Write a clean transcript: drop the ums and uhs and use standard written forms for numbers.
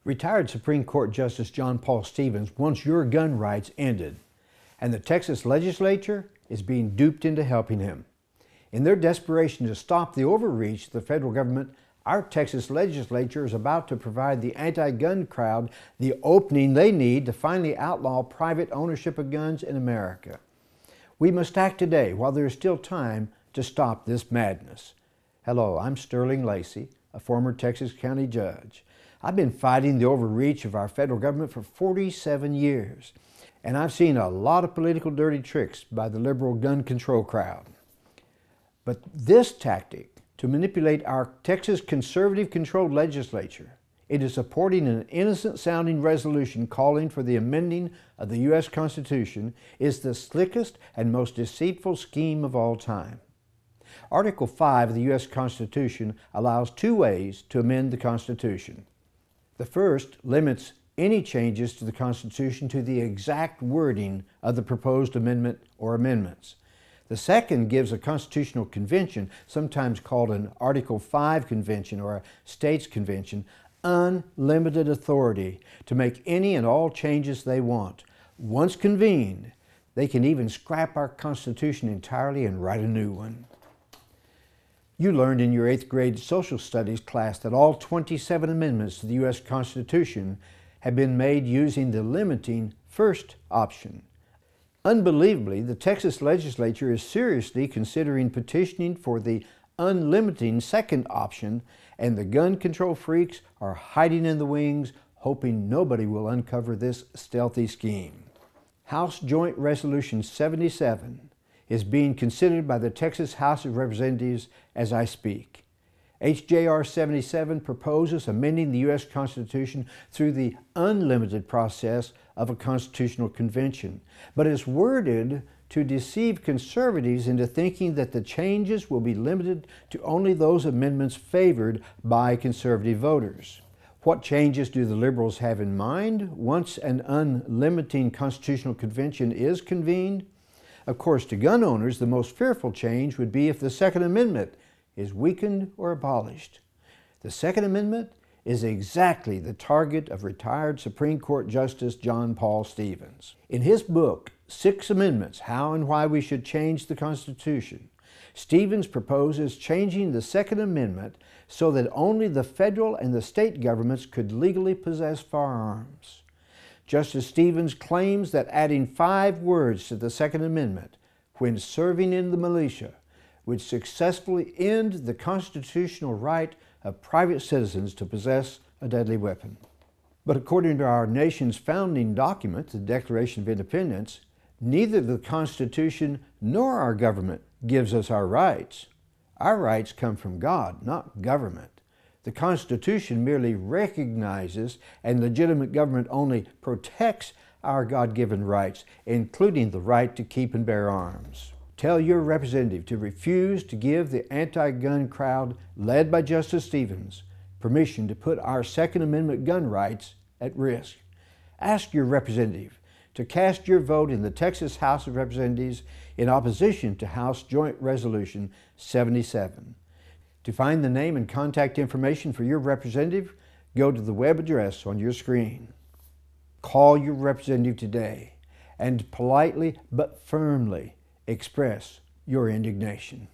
Retired Supreme Court Justice John Paul Stevens wants your gun rights ended, and the Texas legislature is being duped into helping him. In their desperation to stop the overreach of the federal government, our Texas legislature is about to provide the anti-gun crowd the opening they need to finally outlaw private ownership of guns in America. We must act today while there is still time to stop this madness. Hello, I'm Sterling Lacey, a former Texas County judge. I've been fighting the overreach of our federal government for 47 years, and I've seen a lot of political dirty tricks by the liberal gun control crowd. But this tactic to manipulate our Texas conservative-controlled legislature into supporting an innocent-sounding resolution calling for the amending of the U.S. Constitution is the slickest and most deceitful scheme of all time. Article 5 of the U.S. Constitution allows two ways to amend the Constitution. The first limits any changes to the Constitution to the exact wording of the proposed amendment or amendments. The second gives a constitutional convention, sometimes called an Article 5 convention or a states convention, unlimited authority to make any and all changes they want. Once convened, they can even scrap our Constitution entirely and write a new one. You learned in your 8th grade social studies class that all 27 amendments to the U.S. Constitution have been made using the limiting first option. Unbelievably, the Texas legislature is seriously considering petitioning for the unlimiting second option, and the gun control freaks are hiding in the wings, hoping nobody will uncover this stealthy scheme. House Joint Resolution 77 is being considered by the Texas House of Representatives as I speak. HJR 77 proposes amending the U.S. Constitution through the unlimited process of a constitutional convention, but is worded to deceive conservatives into thinking that the changes will be limited to only those amendments favored by conservative voters. What changes do the liberals have in mind once an unlimiting constitutional convention is convened? Of course, to gun owners, the most fearful change would be if the Second Amendment is weakened or abolished. The Second Amendment is exactly the target of retired Supreme Court Justice John Paul Stevens. In his book, 6 Amendments, How and Why We Should Change the Constitution, Stevens proposes changing the Second Amendment so that only the federal and the state governments could legally possess firearms. Justice Stevens claims that adding 5 words to the Second Amendment, when serving in the militia, would successfully end the constitutional right of private citizens to possess a deadly weapon. But according to our nation's founding document, the Declaration of Independence, neither the Constitution nor our government gives us our rights. Our rights come from God, not government. The Constitution merely recognizes, and legitimate government only protects, our God-given rights, including the right to keep and bear arms. Tell your representative to refuse to give the anti-gun crowd, led by Justice Stevens, permission to put our Second Amendment gun rights at risk. Ask your representative to cast your vote in the Texas House of Representatives in opposition to House Joint Resolution 77. To find the name and contact information for your representative, go to the web address on your screen. Call your representative today and politely but firmly express your indignation.